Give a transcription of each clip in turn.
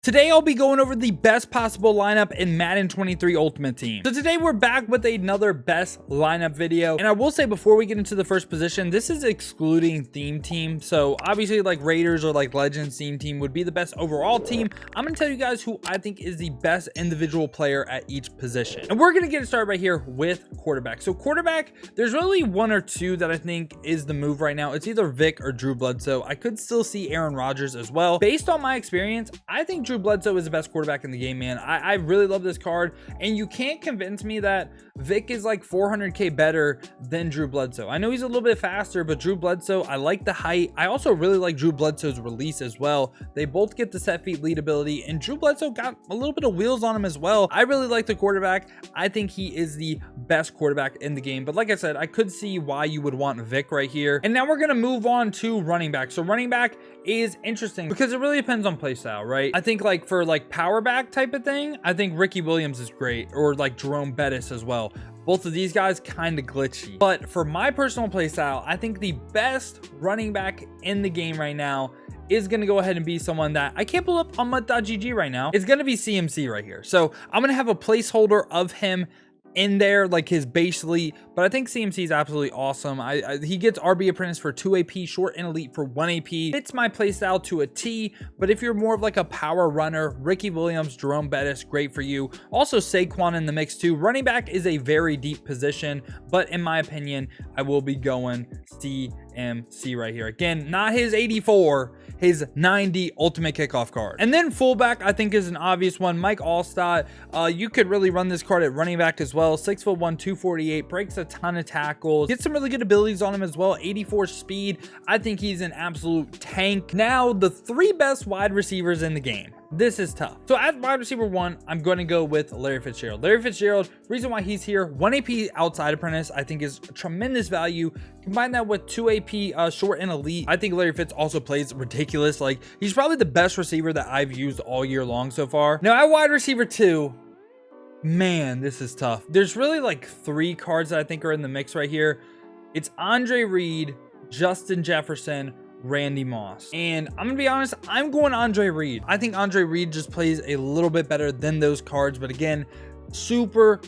Today, I'll be going over the best possible lineup in Madden 23 Ultimate Team. So today, we're back with another best lineup video. And I will say before we get into the first position, this is excluding theme team. So obviously like Raiders or like Legends theme team would be the best overall team. I'm going to tell you guys who I think is the best individual player at each position. And we're going to get it started right here with quarterback. So quarterback, there's really one or two that I think is the move right now. It's either Vic or Drew Bledsoe. I could still see Aaron Rodgers as well. Based on my experience, I think Drew Bledsoe is the best quarterback in the game, man. I really love this card, and you can't convince me that Vic is like 400k better than Drew Bledsoe. I know he's a little bit faster, but Drew Bledsoe, I like the height. I also really like Drew Bledsoe's release as well. They both get the set feet lead ability, and Drew Bledsoe got a little bit of wheels on him as well. I really like the quarterback. I think he is the best quarterback in the game, but like I said, I could see why you would want Vic right here. And now we're gonna move on to running back. So running back is interesting because it really depends on play style, right? I think like for like power back type of thing, I think Ricky Williams is great, or like Jerome Bettis as well. Both of these guys kind of glitchy, but for my personal play style, I think the best running back in the game right now is going to go ahead and be someone that I can't pull up on mut.gg right now. It's going to be CMC right here. So I'm going to have a placeholder of him in there, like his base elite, but I think CMC is absolutely awesome. He gets RB apprentice for 2 AP, short and elite for 1 AP. Fits my playstyle to a T, but if you're more of like a power runner, Ricky Williams, Jerome Bettis, great for you. Also Saquon in the mix too. Running back is a very deep position, but in my opinion, I will be going CMC right here. Again, not his 84, his 90 ultimate kickoff card. And then fullback, I think, is an obvious one. Mike Allstott. You could really run this card at running back as well. 6'1", 248, breaks a ton of tackles, gets some really good abilities on him as well. 84 speed. I think he's an absolute tank. Now, the three best wide receivers in the game. This is tough. So at wide receiver 1, I'm going to go with Larry Fitzgerald. Larry Fitzgerald, reason why he's here, 1 AP outside apprentice, I think is tremendous value. Combine that with 2 AP short and elite. I think Larry Fitz also plays ridiculous. Like, he's probably the best receiver that I've used all year long so far. Now at wide receiver 2, man, this is tough. There's really like 3 cards that I think are in the mix right here. It's Andre Reed, Justin Jefferson, Randy Moss. And I'm gonna be honest, I'm going Andre Reed. I think Andre Reed just plays a little bit better than those cards, but again, super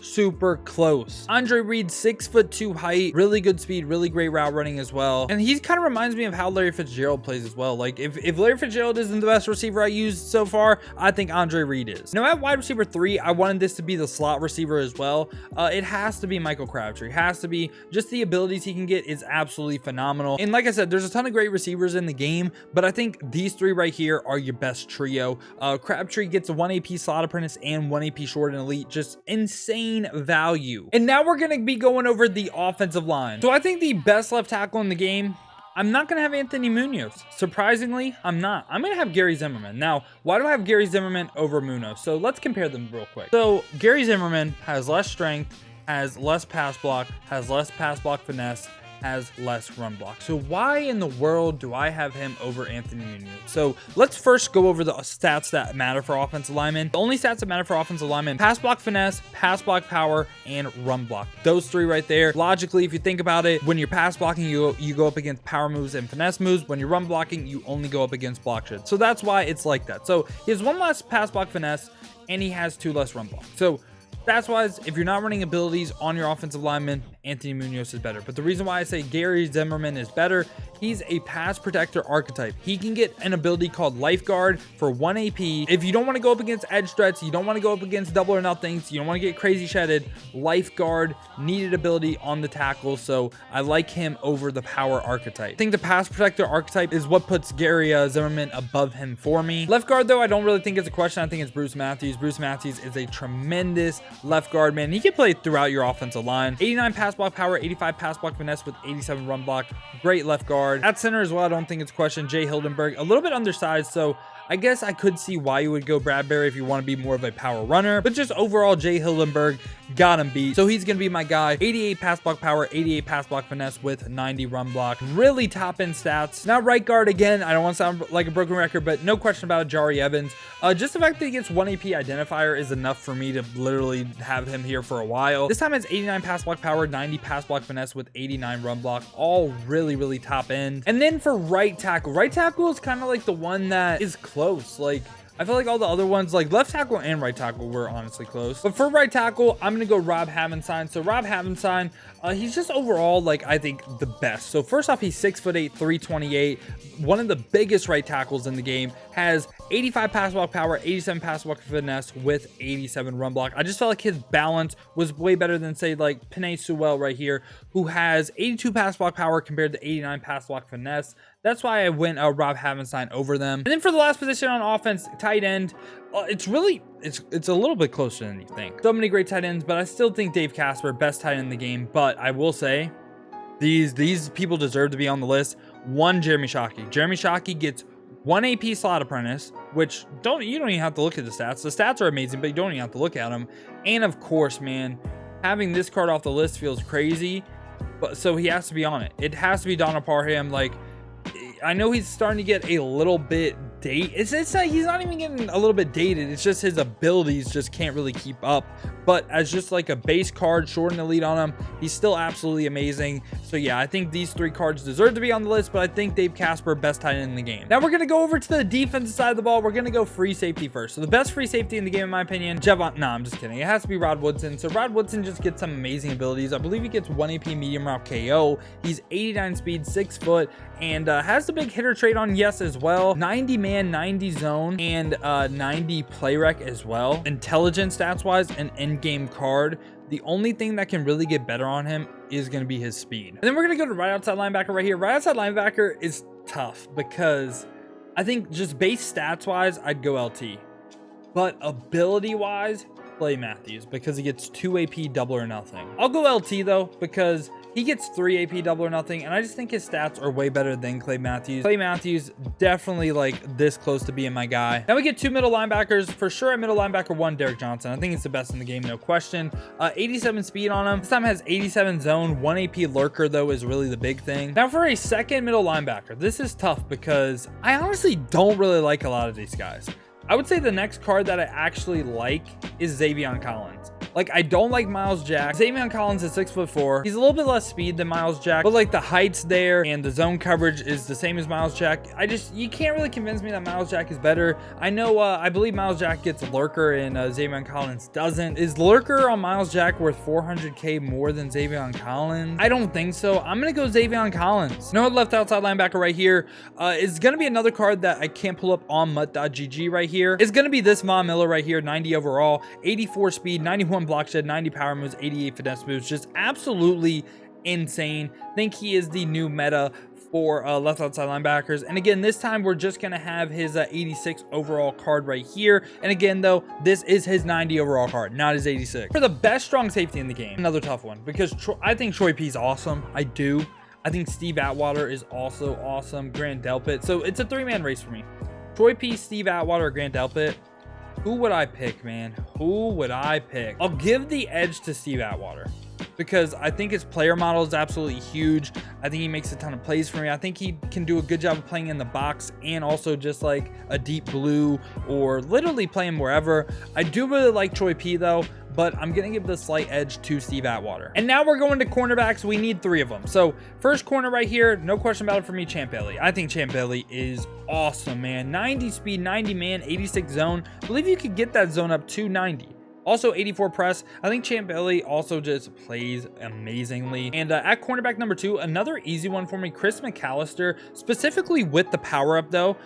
close. Andre Reed, 6'2" height, really good speed, really great route running as well. And he kind of reminds me of how Larry Fitzgerald plays as well. Like if Larry Fitzgerald isn't the best receiver I used so far, I think Andre Reed is. Now at wide receiver 3, I wanted this to be the slot receiver as well. It has to be Michael Crabtree. Has to be. Just the abilities he can get is absolutely phenomenal. And like I said, there's a ton of great receivers in the game, but I think these 3 right here are your best trio. Crabtree gets a 1 AP slot apprentice and 1 AP short and elite. Just insane value. And now we're going to be going over the offensive line. So I think the best left tackle in the game, I'm not going to have Anthony Munoz. Surprisingly, I'm not. I'm going to have Gary Zimmerman. Now, why do I have Gary Zimmerman over Munoz? So let's compare them real quick. So Gary Zimmerman has less strength, has less pass block, has less pass block finesse, has less run block. So why in the world do I have him over Anthony Munoz? So let's first go over the stats that matter for offensive linemen. The only stats that matter for offensive linemen: pass block finesse, pass block power, and run block. Those 3 right there. Logically, if you think about it, when you're pass blocking, you go up against power moves and finesse moves. When you're run blocking, you only go up against block shit. So that's why it's like that. So he has 1 less pass block finesse, and he has 2 less run block. So that's why if you're not running abilities on your offensive lineman, Anthony Munoz is better. But the reason why I say Gary Zimmerman is better, he's a pass protector archetype. He can get an ability called Lifeguard for 1 AP. If you don't want to go up against edge threats, you don't want to go up against double or nothings, you don't want to get crazy shedded, Lifeguard needed ability on the tackle. So I like him over the power archetype. I think the pass protector archetype is what puts Gary Zimmerman above him for me. Left guard though, I don't really think it's a question. I think it's Bruce Matthews. Bruce Matthews is a tremendous left guard, man. He can play throughout your offensive line. 89 pass block power, 85 pass block finesse with 87 run block. Great left guard. At center as well, I don't think it's a question. Jay Hildenberg, a little bit undersized, so I guess I could see why you would go Bradbury if you want to be more of a power runner, but just overall, Jay Hildenberg got him beat. So he's going to be my guy. 88 pass block power, 88 pass block finesse with 90 run block. Really top end stats. Now right guard, again, I don't want to sound like a broken record, but no question about it, Jari Evans. Just the fact that he gets 1 AP identifier is enough for me to literally have him here for a while. This time it's 89 pass block power, 90 pass block finesse with 89 run block. All really top end. And then for right tackle is kind of like the one that is close. Like, I feel like all the other ones, like left tackle and right tackle, were honestly close. But for right tackle, I'm going to go Rob Havenstein. So Rob Havenstein, he's just overall, like, I think the best. So first off, he's 6'8", 328, one of the biggest right tackles in the game, has 85 pass block power, 87 pass block finesse with 87 run block. I just felt like his balance was way better than, say, like Penei Sewell right here, who has 82 pass block power compared to 89 pass block finesse. That's why I went Rob Havenstein over them. And then for the last position on offense, tight end, it's a little bit closer than you think. So many great tight ends, but I still think Dave Casper, best tight end in the game. But I will say, these people deserve to be on the list. One, Jeremy Shockey. Jeremy Shockey gets 1 AP slot apprentice, which you don't even have to look at the stats. The stats are amazing, but you don't even have to look at them. And of course, man, having this card off the list feels crazy, but so he has to be on it. It has to be Donald Parham. Like, I know he's starting to get a little bit dated. It's like he's not even getting a little bit dated. It's just his abilities just can't really keep up. But as just like a base card, short and elite on him, he's still absolutely amazing. So yeah, I think these 3 cards deserve to be on the list, but I think Dave Casper, best tight end in the game. Now we're going to go over to the defensive side of the ball. We're going to go free safety first. So the best free safety in the game, in my opinion, I'm just kidding. It has to be Rod Woodson. So Rod Woodson just gets some amazing abilities. I believe he gets 1 AP medium route KO. He's 89 speed, 6 foot, and has the big hitter trait on yes as well. 90 man, 90 zone, and 90 play rec as well. Intelligence stats wise, an end game card. The only thing that can really get better on him is going to be his speed. And then we're going to go to right outside linebacker right here. Right outside linebacker is tough because I think just base stats wise, I'd go LT. But ability wise, Clay Matthews, because he gets 2 AP double or nothing. I'll go LT though, because he gets 3 AP double or nothing, and I just think his stats are way better than Clay Matthews. Clay Matthews definitely like this close to being my guy. Now we get 2 middle linebackers. For sure at middle linebacker 1, Derek Johnson. I think it's the best in the game, no question. 87 speed on him. This time has 87 zone. 1 AP lurker though is really the big thing. Now for a second middle linebacker, this is tough because I honestly don't really like a lot of these guys. I would say the next card that I actually like is Zavion Collins. Like, I don't like Miles Jack. Zavion Collins is 6'4". He's a little bit less speed than Miles Jack, but like the height's there and the zone coverage is the same as Miles Jack. You can't really convince me that Miles Jack is better. I know, I believe Miles Jack gets lurker and Zavion Collins doesn't. Is lurker on Miles Jack worth 400K more than Zavion Collins? I don't think so. I'm going to go Zavion Collins. No left outside linebacker right here. It's going to be another card that I can't pull up on mutt.gg right here. It's going to be this Von Miller right here, 90 overall, 84 speed, 91 block shed, 90 power moves, 88 finesse moves. Just absolutely insane. Think he is the new meta for left outside linebackers. And again, this time we're just going to have his 86 overall card right here. And again, though, this is his 90 overall card, not his 86. For the best strong safety in the game, another tough one, because I think Troy P is awesome. I do. I think Steve Atwater is also awesome. Grant Delpit. So it's a 3-man race for me. Troy P, Steve Atwater, or Grant Delpit. Who would I pick, man? Who would I pick? I'll give the edge to Steve Atwater because I think his player model is absolutely huge. I think he makes a ton of plays for me. I think he can do a good job of playing in the box and also just like a deep blue or literally playing wherever. I do really like Troy P though, but I'm going to give the slight edge to Steve Atwater. And now we're going to cornerbacks. We need 3 of them. So first corner right here, no question about it for me, Champ Bailey. I think Champ Bailey is awesome, man. 90 speed, 90 man, 86 zone. I believe you could get that zone up to 90. Also 84 press. I think Champ Bailey also just plays amazingly. And at cornerback number 2, another easy one for me, Chris McAllister, specifically with the power up though,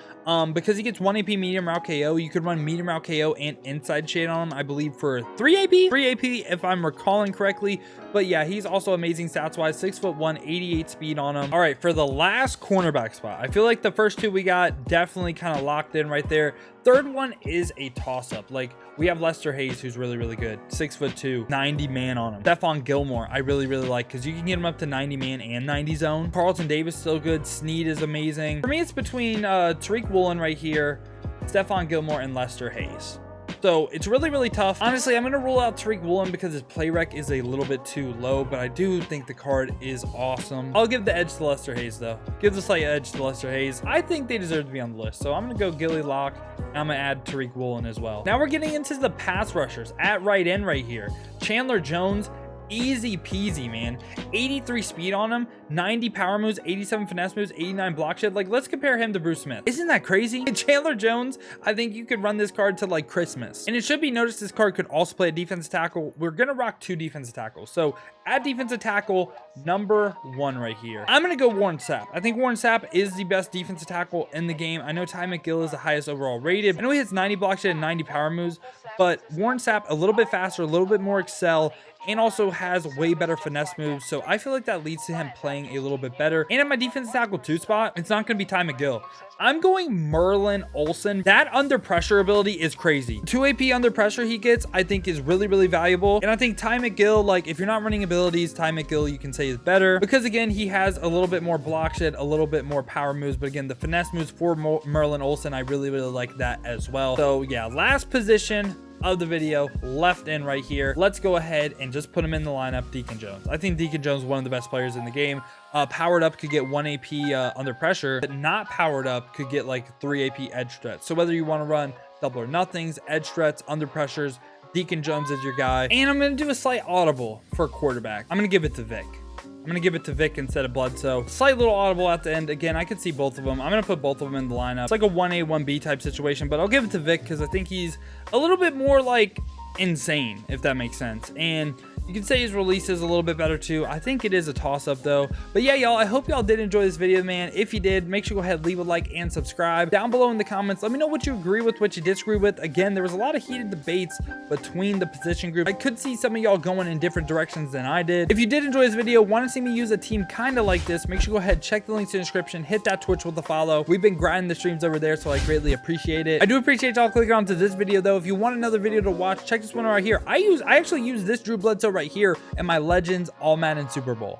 because he gets 1 AP medium route KO. You could run medium route KO and inside shade on him, I believe, for 3 AP if I'm recalling correctly. But yeah, he's also amazing stats wise. 6'1", 88 speed on him. All right, for the last cornerback spot, I feel like the first 2 we got definitely kind of locked in right there. Third one is a toss-up. Like, we have Lester Hayes, who's really, really good. 6'2", 90 man on him. Stephon Gilmore, I really, really like because you can get him up to 90 man and 90 zone. Carlton Davis, still good. Snead is amazing. For me, it's between Tariq Woolen right here, Stephon Gilmore, and Lester Hayes. So it's really, really tough. Honestly, I'm going to rule out Tariq Woolen because his play rec is a little bit too low, but I do think the card is awesome. I'll give the edge to Lester Hayes, though. Give the slight edge to Lester Hayes. I think they deserve to be on the list, so I'm going to go Gilly Lock. I'm going to add Tariq Woolen as well. Now we're getting into the pass rushers at right end right here. Chandler Jones, Easy peasy, man. 83 speed on him, 90 power moves, 87 finesse moves, 89 block shed. Like, let's compare him to Bruce Smith. Isn't that crazy? Chandler Jones, I think you could run this card to like Christmas. And it should be noticed this card could also play a defensive tackle. We're gonna rock 2 defensive tackles. So at defensive tackle, number 1 right here, I'm gonna go Warren Sapp. I think Warren Sapp is the best defensive tackle in the game. I know Ty McGill is the highest overall rated. I know he has 90 block shed and 90 power moves, but Warren Sapp a little bit faster, a little bit more excel, and also has way better finesse moves. So I feel like that leads to him playing a little bit better. And at my defensive tackle 2 spot, it's not going to be Ty McGill. I'm going Merlin Olsen. That under pressure ability is crazy. 2 AP under pressure he gets, I think is really, really valuable. And I think Ty McGill, like if you're not running abilities, Ty McGill you can say is better because again, he has a little bit more block shed, a little bit more power moves. But again, the finesse moves for Merlin Olsen, I really, really like that as well. So yeah, last position of the video, left in right here. Let's go ahead and just put him in the lineup. Deacon Jones. I think Deacon Jones is one of the best players in the game. Powered up could get 1 AP under pressure, but not powered up could get like 3 AP edge threats. So whether you want to run double or nothings, edge threats, under pressures, Deacon Jones is your guy. And I'm going to do a slight audible for quarterback. I'm going to give it to Vic. I'm going to give it to Vic instead of Bledsoe. Slight little audible at the end. Again, I could see both of them. I'm going to put both of them in the lineup. It's like a 1A, 1B type situation, but I'll give it to Vic because I think he's a little bit more like insane, if that makes sense. And you can say his release is a little bit better too. I think it is a toss-up though. But yeah, y'all, I hope y'all did enjoy this video, man. If you did, make sure to go ahead, leave a like and subscribe. Down below in the comments, let me know what you agree with, what you disagree with. Again, there was a lot of heated debates between the position group. I could see some of y'all going in different directions than I did. If you did enjoy this video, want to see me use a team kind of like this, make sure to go ahead, check the links in the description, hit that Twitch with a follow. We've been grinding the streams over there, so I greatly appreciate it. I do appreciate y'all clicking onto this video though. If you want another video to watch, check this one right here. I actually use this Drew Bledsoe right here in my Legends All Madden Super Bowl.